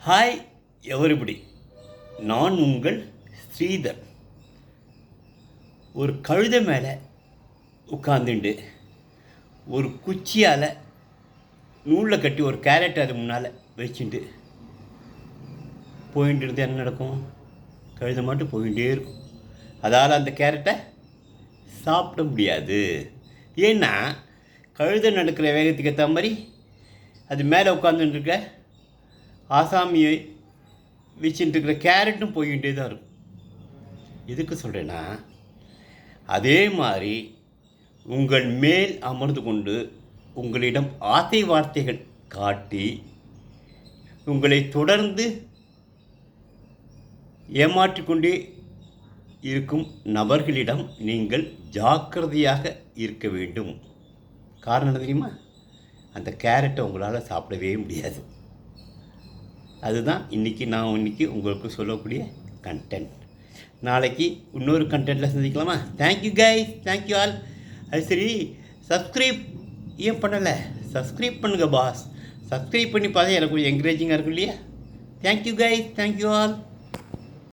Hi everybody, நான் உங்கள் ஸ்ரீதர். ஒரு கழுதை மேலே உட்காந்துண்டு ஒரு குச்சியால் நூலில் கட்டி ஒரு கேரட் அது முன்னால் வச்சுட்டு போயிட்டு இருந்து என்ன நடக்கும்? கழுதை மட்டும் போயிட்டே இருக்கும். அதால் அந்த கேரட்டை சாப்பிட முடியாது. ஏன்னா கழுதை நடக்கிற வேகத்துக்கு ஏற்ற மாதிரி அது மேலே உட்காந்துட்டுருக்க ஆசாமியை வச்சுட்டு இருக்கிற கேரட்டும் போய்கிட்டே தான் இருக்கும். எதுக்கு சொல்கிறேன்னா, அதே மாதிரி உங்கள் மேல் அமர்ந்து கொண்டு உங்களிடம் ஆசை வார்த்தைகள் காட்டி உங்களை தொடர்ந்து ஏமாற்றிக்கொண்டே இருக்கும் நபர்களிடம் நீங்கள் ஜாக்கிரதையாக இருக்க வேண்டும். காரணம் என்ன தெரியுமா? அந்த கேரட்டை உங்களால் சாப்பிடவே முடியாது. அதுதான் நான் இன்றைக்கி உங்களுக்கு சொல்லக்கூடிய கண்டென்ட். நாளைக்கு இன்னொரு கண்டென்ட்டில் சந்திக்கலாமா? Thank you guys, thank you all. அது சரி, சப்ஸ்கிரைப் ஏன் பண்ணலை? சப்ஸ்கிரைப் பண்ணுங்கள் பாஸ். சப்ஸ்கிரைப் பண்ணி பார்த்தா எனக்கு கொஞ்சம் என்கரேஜிங்காக இருக்கும் இல்லையா? Thank you guys, thank you all.